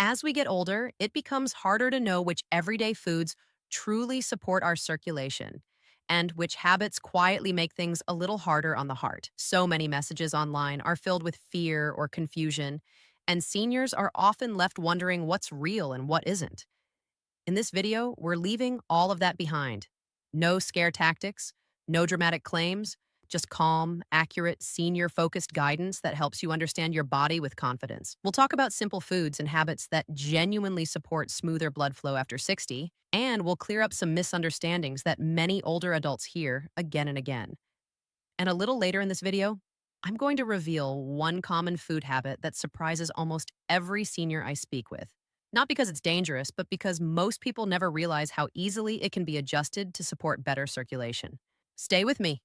As we get older, it becomes harder to know which everyday foods truly support our circulation and which habits quietly make things a little harder on the heart. So many messages online are filled with fear or confusion, and seniors are often left wondering what's real and what isn't. In this video, we're leaving all of that behind. No scare tactics, no dramatic claims, just calm, accurate, senior focused guidance that helps you understand your body with confidence. We'll talk about simple foods and habits that genuinely support smoother blood flow after 60, and we'll clear up some misunderstandings that many older adults hear again and again. And a little later in this video, I'm going to reveal one common food habit that surprises almost every senior I speak with. Not because it's dangerous, but because most people never realize how easily it can be adjusted to support better circulation. Stay with me.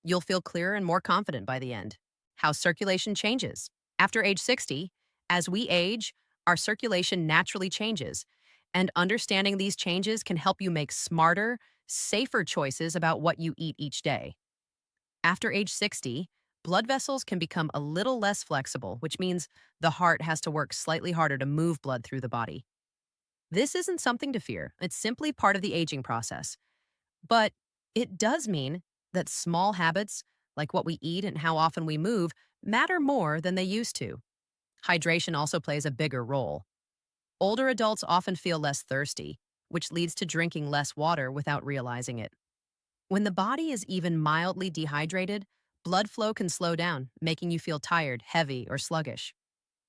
You'll feel clearer and more confident by the end. How circulation changes. After age 60, as we age, our circulation naturally changes, and understanding these changes can help you make smarter, safer choices about what you eat each day. After age 60, blood vessels can become a little less flexible, which means the heart has to work slightly harder to move blood through the body. This isn't something to fear, it's simply part of the aging process. But it does mean that small habits, like what we eat and how often we move, matter more than they used to. Hydration also plays a bigger role. Older adults often feel less thirsty, which leads to drinking less water without realizing it. When the body is even mildly dehydrated, blood flow can slow down, making you feel tired, heavy, or sluggish.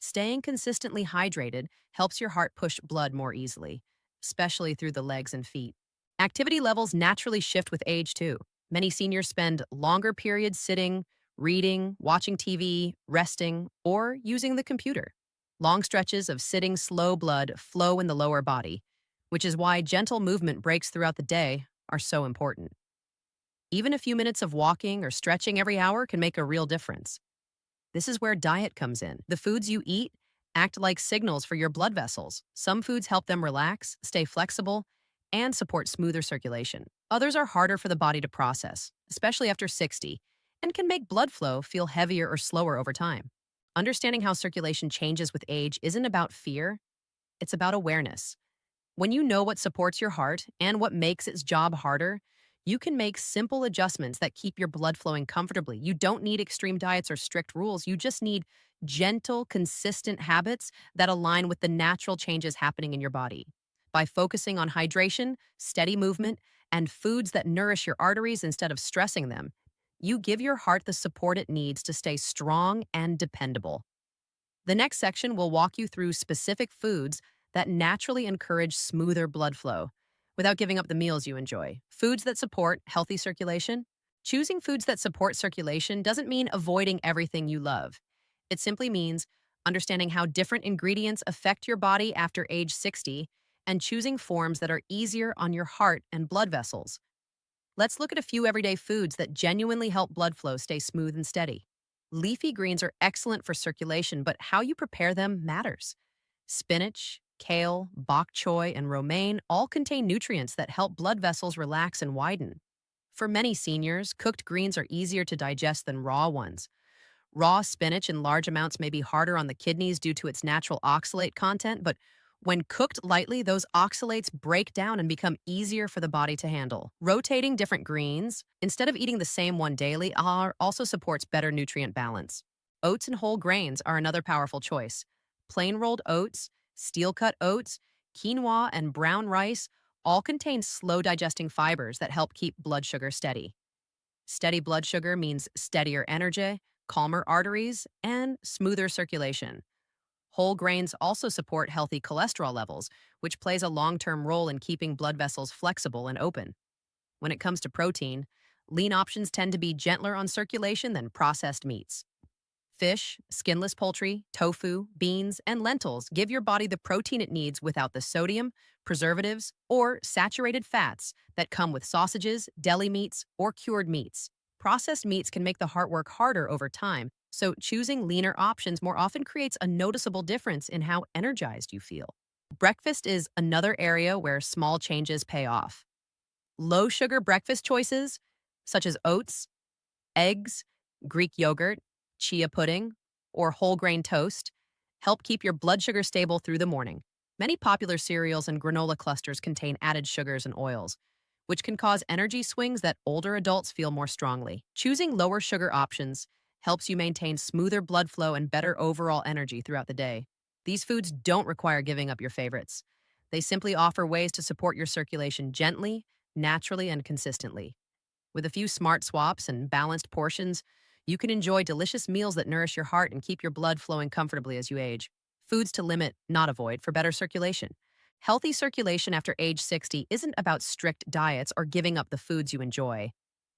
Staying consistently hydrated helps your heart push blood more easily, especially through the legs and feet. Activity levels naturally shift with age, too. Many seniors spend longer periods sitting, reading, watching TV, resting, or using the computer. Long stretches of sitting, slow blood flow in the lower body, which is why gentle movement breaks throughout the day are so important. Even a few minutes of walking or stretching every hour can make a real difference. This is where diet comes in. The foods you eat act like signals for your blood vessels. Some foods help them relax, stay flexible, and support smoother circulation. Others are harder for the body to process, especially after 60, and can make blood flow feel heavier or slower over time. Understanding how circulation changes with age isn't about fear, it's about awareness. When you know what supports your heart and what makes its job harder, you can make simple adjustments that keep your blood flowing comfortably. You don't need extreme diets or strict rules. You just need gentle, consistent habits that align with the natural changes happening in your body. By focusing on hydration, steady movement, and foods that nourish your arteries instead of stressing them, you give your heart the support it needs to stay strong and dependable. The next section will walk you through specific foods that naturally encourage smoother blood flow without giving up the meals you enjoy. Foods that support healthy circulation. Choosing foods that support circulation doesn't mean avoiding everything you love. It simply means understanding how different ingredients affect your body after age 60 and choosing forms that are easier on your heart and blood vessels. Let's look at a few everyday foods that genuinely help blood flow stay smooth and steady. Leafy greens are excellent for circulation, but how you prepare them matters. Spinach, kale, bok choy, and romaine all contain nutrients that help blood vessels relax and widen. For many seniors, cooked greens are easier to digest than raw ones. Raw spinach in large amounts may be harder on the kidneys due to its natural oxalate content, but when cooked lightly, those oxalates break down and become easier for the body to handle. Rotating different greens, instead of eating the same one daily, also supports better nutrient balance. Oats and whole grains are another powerful choice. Plain rolled oats, steel-cut oats, quinoa, and brown rice all contain slow-digesting fibers that help keep blood sugar steady. Steady blood sugar means steadier energy, calmer arteries, and smoother circulation. Whole grains also support healthy cholesterol levels, which plays a long-term role in keeping blood vessels flexible and open. When it comes to protein, lean options tend to be gentler on circulation than processed meats. Fish, skinless poultry, tofu, beans, and lentils give your body the protein it needs without the sodium, preservatives, or saturated fats that come with sausages, deli meats, or cured meats. Processed meats can make the heart work harder over time, so choosing leaner options more often creates a noticeable difference in how energized you feel. Breakfast is another area where small changes pay off. Low-sugar breakfast choices, such as oats, eggs, Greek yogurt, chia pudding, or whole grain toast, help keep your blood sugar stable through the morning. Many popular cereals and granola clusters contain added sugars and oils, which can cause energy swings that older adults feel more strongly. Choosing lower sugar options helps you maintain smoother blood flow and better overall energy throughout the day. These foods don't require giving up your favorites. They simply offer ways to support your circulation gently, naturally, and consistently. With a few smart swaps and balanced portions, you can enjoy delicious meals that nourish your heart and keep your blood flowing comfortably as you age. Foods to limit, not avoid, for better circulation. Healthy circulation after age 60 isn't about strict diets or giving up the foods you enjoy.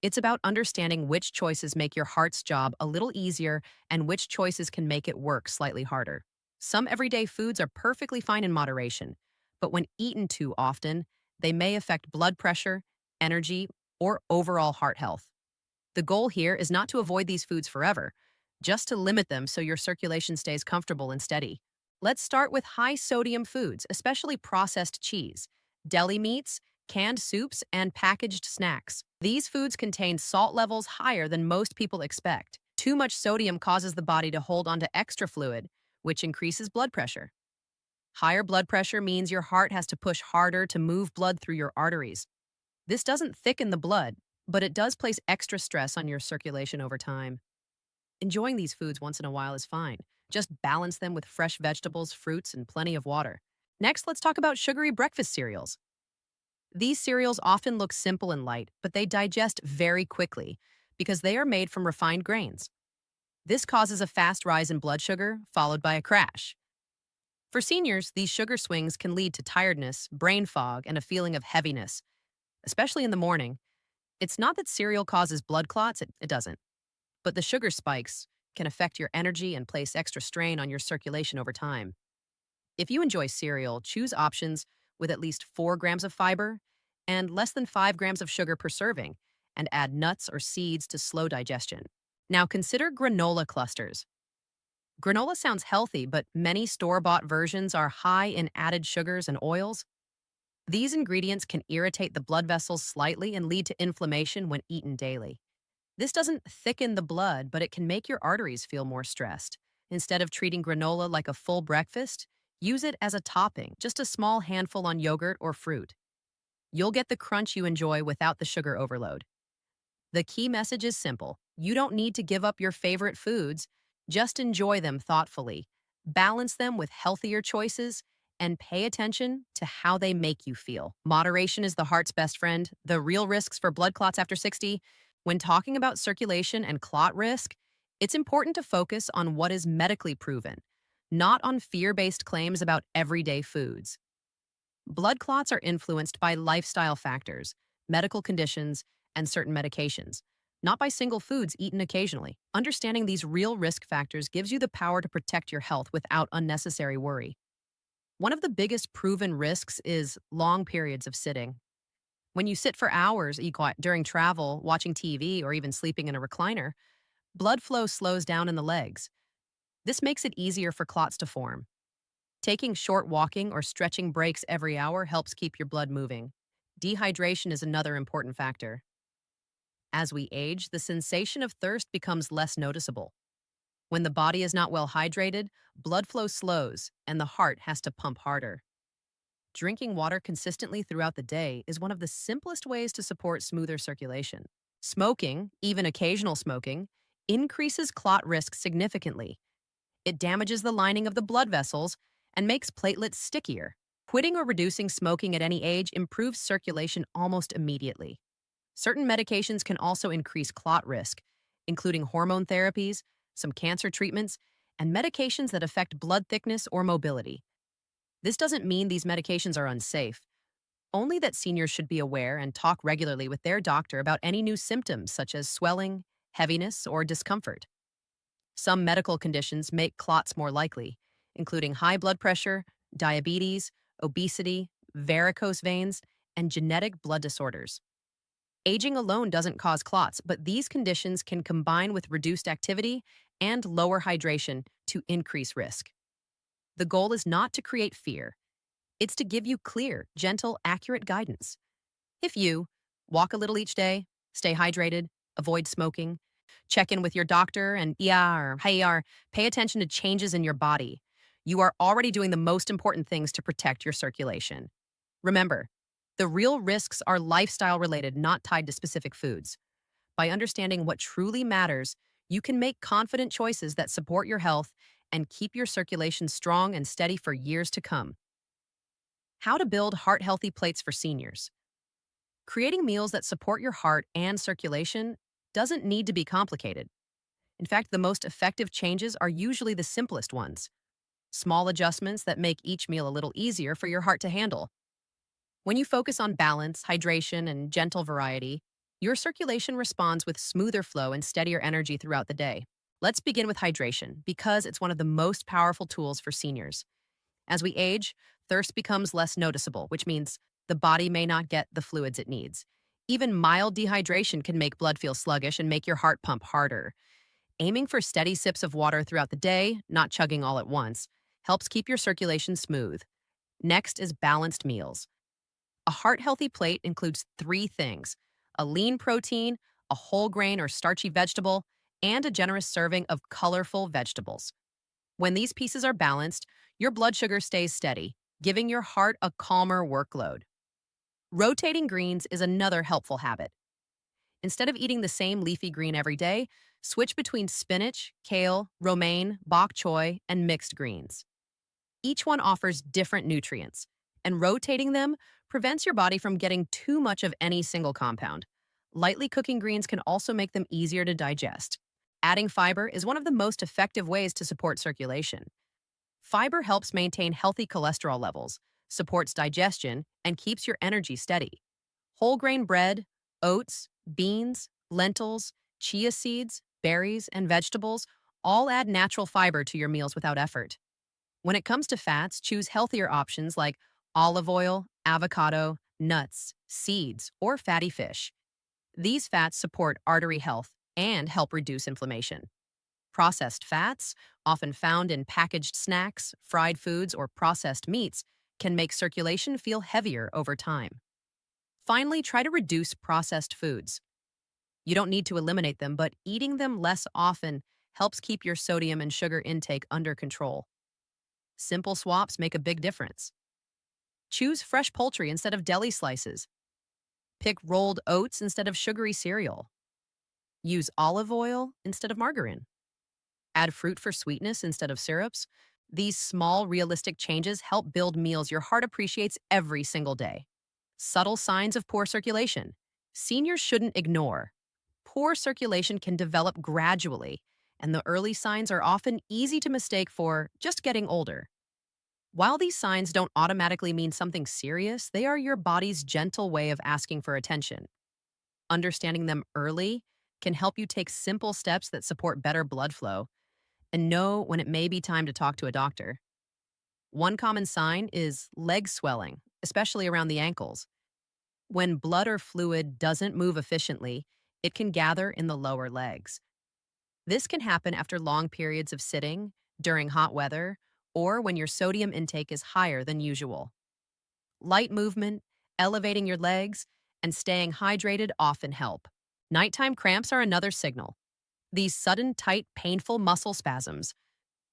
It's about understanding which choices make your heart's job a little easier and which choices can make it work slightly harder. Some everyday foods are perfectly fine in moderation, but when eaten too often, they may affect blood pressure, energy, or overall heart health. The goal here is not to avoid these foods forever, just to limit them so your circulation stays comfortable and steady. Let's start with high-sodium foods, especially processed cheese, deli meats, canned soups, and packaged snacks. These foods contain salt levels higher than most people expect. Too much sodium causes the body to hold onto extra fluid, which increases blood pressure. Higher blood pressure means your heart has to push harder to move blood through your arteries. This doesn't thicken the blood, but it does place extra stress on your circulation over time. Enjoying these foods once in a while is fine. Just balance them with fresh vegetables, fruits, and plenty of water. Next, let's talk about sugary breakfast cereals. These cereals often look simple and light, but they digest very quickly because they are made from refined grains. This causes a fast rise in blood sugar, followed by a crash. For seniors, these sugar swings can lead to tiredness, brain fog, and a feeling of heaviness, especially in the morning. It's not that cereal causes blood clots, it doesn't. But the sugar spikes can affect your energy and place extra strain on your circulation over time. If you enjoy cereal, choose options with at least 4 grams of fiber and less than 5 grams of sugar per serving, and add nuts or seeds to slow digestion. Now consider granola clusters. Granola sounds healthy, but many store-bought versions are high in added sugars and oils. These ingredients can irritate the blood vessels slightly and lead to inflammation when eaten daily. This doesn't thicken the blood, but it can make your arteries feel more stressed. Instead of treating granola like a full breakfast, use it as a topping, just a small handful on yogurt or fruit. You'll get the crunch you enjoy without the sugar overload. The key message is simple. You don't need to give up your favorite foods, just enjoy them thoughtfully. Balance them with healthier choices and pay attention to how they make you feel. Moderation is the heart's best friend. The real risks for blood clots after 60. When talking about circulation and clot risk, it's important to focus on what is medically proven, not on fear-based claims about everyday foods. Blood clots are influenced by lifestyle factors, medical conditions, and certain medications, not by single foods eaten occasionally. Understanding these real risk factors gives you the power to protect your health without unnecessary worry. One of the biggest proven risks is long periods of sitting. When you sit for hours during travel, watching TV, or even sleeping in a recliner, blood flow slows down in the legs. This makes it easier for clots to form. Taking short walking or stretching breaks every hour helps keep your blood moving. Dehydration is another important factor. As we age, the sensation of thirst becomes less noticeable. When the body is not well hydrated, blood flow slows and the heart has to pump harder. Drinking water consistently throughout the day is one of the simplest ways to support smoother circulation. Smoking, even occasional smoking, increases clot risk significantly. It damages the lining of the blood vessels and makes platelets stickier. Quitting or reducing smoking at any age improves circulation almost immediately. Certain medications can also increase clot risk, including hormone therapies, some cancer treatments, and medications that affect blood thickness or mobility. This doesn't mean these medications are unsafe, only that seniors should be aware and talk regularly with their doctor about any new symptoms such as swelling, heaviness, or discomfort. Some medical conditions make clots more likely, including high blood pressure, diabetes, obesity, varicose veins, and genetic blood disorders. Aging alone doesn't cause clots, but these conditions can combine with reduced activity and lower hydration to increase risk. The goal is not to create fear. It's to give you clear, gentle, accurate guidance. If you walk a little each day, stay hydrated, avoid smoking, check in with your doctor, and pay attention to changes in your body, you are already doing the most important things to protect your circulation. Remember, the real risks are lifestyle related, not tied to specific foods. By understanding what truly matters, you can make confident choices that support your health and keep your circulation strong and steady for years to come. How to build heart healthy plates for seniors. Creating meals that support your heart and circulation doesn't need to be complicated. In fact, the most effective changes are usually the simplest ones, small adjustments that make each meal a little easier for your heart to handle. When you focus on balance, hydration, and gentle variety, your circulation responds with smoother flow and steadier energy throughout the day. Let's begin with hydration because it's one of the most powerful tools for seniors. As we age, thirst becomes less noticeable, which means the body may not get the fluids it needs. Even mild dehydration can make blood feel sluggish and make your heart pump harder. Aiming for steady sips of water throughout the day, not chugging all at once, helps keep your circulation smooth. Next is balanced meals. A heart-healthy plate includes three things: a lean protein, a whole grain or starchy vegetable, and a generous serving of colorful vegetables. When these pieces are balanced, your blood sugar stays steady, giving your heart a calmer workload. Rotating greens is another helpful habit. Instead of eating the same leafy green every day, switch between spinach, kale, romaine, bok choy, and mixed greens. Each one offers different nutrients, and rotating them prevents your body from getting too much of any single compound. Lightly cooking greens can also make them easier to digest. Adding fiber is one of the most effective ways to support circulation. Fiber helps maintain healthy cholesterol levels, supports digestion, and keeps your energy steady. Whole grain bread, oats, beans, lentils, chia seeds, berries, and vegetables all add natural fiber to your meals without effort. When it comes to fats, choose healthier options like olive oil, avocado, nuts, seeds, or fatty fish. These fats support artery health and help reduce inflammation. Processed fats, often found in packaged snacks, fried foods, or processed meats, can make circulation feel heavier over time. Finally, try to reduce processed foods. You don't need to eliminate them, but eating them less often helps keep your sodium and sugar intake under control. Simple swaps make a big difference. Choose fresh poultry instead of deli slices. Pick rolled oats instead of sugary cereal. Use olive oil instead of margarine. Add fruit for sweetness instead of syrups. These small, realistic changes help build meals your heart appreciates every single day. Subtle signs of poor circulation. Seniors shouldn't ignore. Poor circulation can develop gradually, and the early signs are often easy to mistake for just getting older. While these signs don't automatically mean something serious, they are your body's gentle way of asking for attention. Understanding them early can help you take simple steps that support better blood flow and know when it may be time to talk to a doctor. One common sign is leg swelling, especially around the ankles. When blood or fluid doesn't move efficiently, it can gather in the lower legs. This can happen after long periods of sitting, during hot weather, or when your sodium intake is higher than usual. Light movement, elevating your legs, and staying hydrated often help. Nighttime cramps are another signal. These sudden, tight, painful muscle spasms,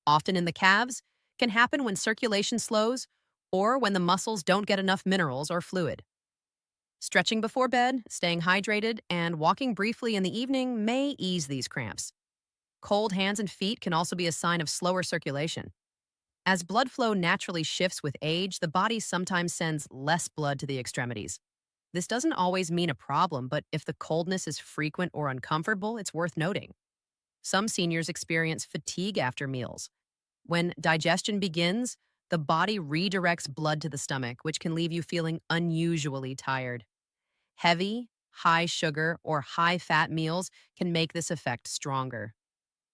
often in the calves, can happen when circulation slows or when the muscles don't get enough minerals or fluid. Stretching before bed, staying hydrated, and walking briefly in the evening may ease these cramps. Cold hands and feet can also be a sign of slower circulation. As blood flow naturally shifts with age, the body sometimes sends less blood to the extremities. This doesn't always mean a problem, but if the coldness is frequent or uncomfortable, it's worth noting. Some seniors experience fatigue after meals. When digestion begins, the body redirects blood to the stomach, which can leave you feeling unusually tired. Heavy, high sugar, or high fat meals can make this effect stronger.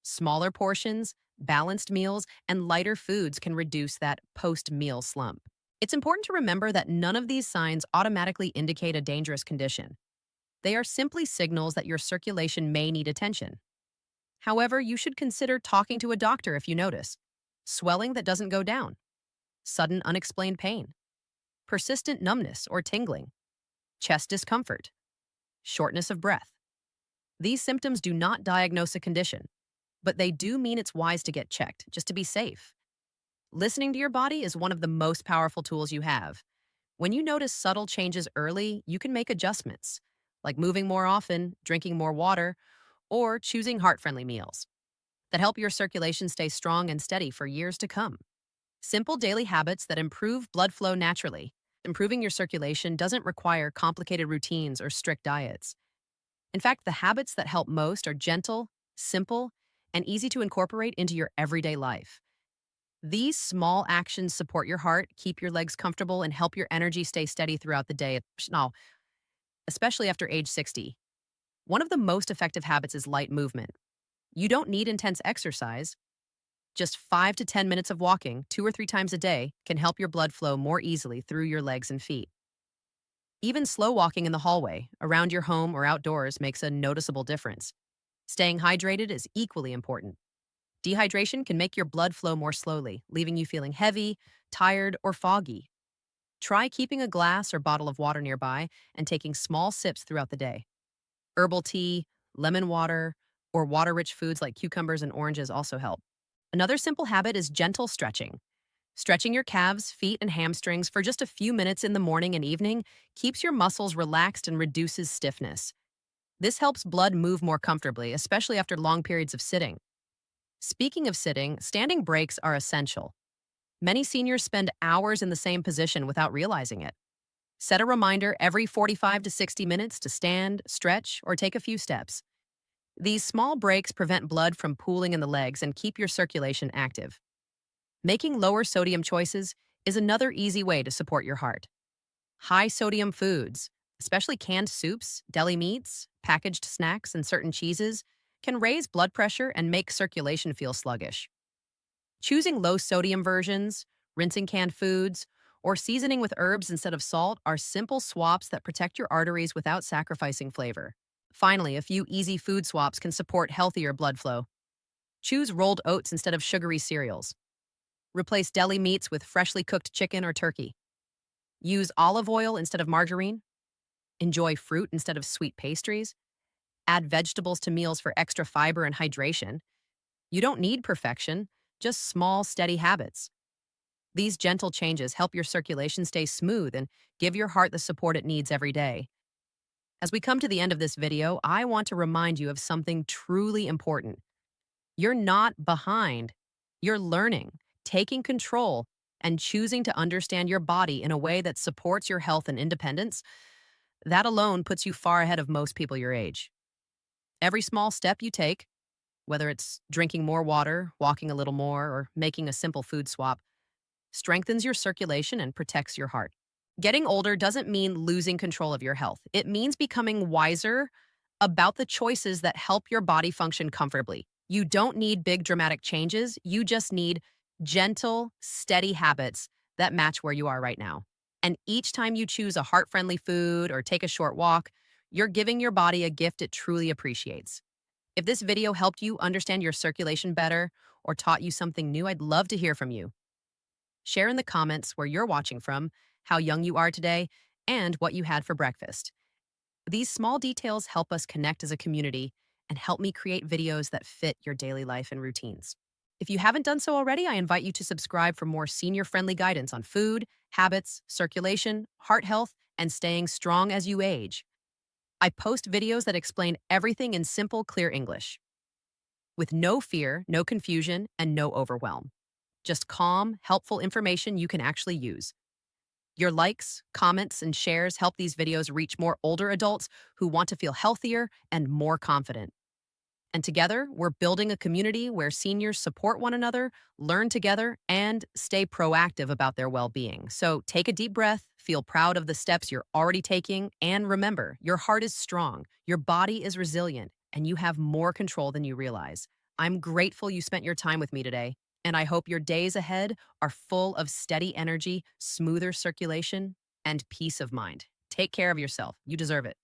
Smaller portions, balanced meals, and lighter foods can reduce that post-meal slump. It's important to remember that none of these signs automatically indicate a dangerous condition. They are simply signals that your circulation may need attention. However, you should consider talking to a doctor if you notice swelling that doesn't go down, sudden unexplained pain, persistent numbness or tingling, chest discomfort, shortness of breath. These symptoms do not diagnose a condition, but they do mean it's wise to get checked just to be safe. Listening to your body is one of the most powerful tools you have. When you notice subtle changes early, you can make adjustments, like moving more often, drinking more water, or choosing heart friendly meals that help your circulation stay strong and steady for years to come. Simple daily habits that improve blood flow naturally. Improving your circulation doesn't require complicated routines or strict diets. In fact, the habits that help most are gentle, simple, and easy to incorporate into your everyday life. These small actions support your heart, keep your legs comfortable, and help your energy stay steady throughout the day. Now, especially after age 60. One of the most effective habits is light movement. You don't need intense exercise. Just 5 to 10 minutes of walking 2 or 3 times a day can help your blood flow more easily through your legs and feet. Even slow walking in the hallway, around your home, or outdoors makes a noticeable difference. Staying hydrated is equally important. Dehydration can make your blood flow more slowly, leaving you feeling heavy, tired, or foggy. Try keeping a glass or bottle of water nearby and taking small sips throughout the day. Herbal tea, lemon water, or water rich foods like cucumbers and oranges also help. Another simple habit is gentle stretching. Stretching your calves, feet, and hamstrings for just a few minutes in the morning and evening keeps your muscles relaxed and reduces stiffness. This helps blood move more comfortably, especially after long periods of sitting. Speaking of sitting, standing breaks are essential. Many seniors spend hours in the same position without realizing it. Set a reminder every 45 to 60 minutes to stand, stretch, or take a few steps. These small breaks prevent blood from pooling in the legs and keep your circulation active. Making lower sodium choices is another easy way to support your heart. High sodium foods, especially canned soups, deli meats, packaged snacks, and certain cheeses, can raise blood pressure and make circulation feel sluggish. Choosing low sodium versions, rinsing canned foods, or seasoning with herbs instead of salt are simple swaps that protect your arteries without sacrificing flavor. Finally, a few easy food swaps can support healthier blood flow. Choose rolled oats instead of sugary cereals. Replace deli meats with freshly cooked chicken or turkey. Use olive oil instead of margarine. Enjoy fruit instead of sweet pastries. Add vegetables to meals for extra fiber and hydration. You don't need perfection, just small, steady habits. These gentle changes help your circulation stay smooth and give your heart the support it needs every day. As we come to the end of this video, I want to remind you of something truly important. You're not behind. You're learning, taking control, and choosing to understand your body in a way that supports your health and independence. That alone puts you far ahead of most people your age. Every small step you take, whether it's drinking more water, walking a little more, or making a simple food swap, strengthens your circulation and protects your heart. Getting older doesn't mean losing control of your health. It means becoming wiser about the choices that help your body function comfortably. You don't need big dramatic changes. You just need gentle, steady habits that match where you are right now. And each time you choose a heart-friendly food or take a short walk, you're giving your body a gift it truly appreciates. If this video helped you understand your circulation better or taught you something new, I'd love to hear from you. Share in the comments where you're watching from, how young you are today, and what you had for breakfast. These small details help us connect as a community and help me create videos that fit your daily life and routines. If you haven't done so already, I invite you to subscribe for more senior-friendly guidance on food, habits, circulation, heart health, and staying strong as you age. I post videos that explain everything in simple, clear English, with no fear, no confusion, and no overwhelm. Just calm, helpful information you can actually use. Your likes, comments, and shares help these videos reach more older adults who want to feel healthier and more confident. And together, we're building a community where seniors support one another, learn together, and stay proactive about their well-being. So take a deep breath, feel proud of the steps you're already taking, and remember, your heart is strong, your body is resilient, and you have more control than you realize. I'm grateful you spent your time with me today, and I hope your days ahead are full of steady energy, smoother circulation, and peace of mind. Take care of yourself. You deserve it.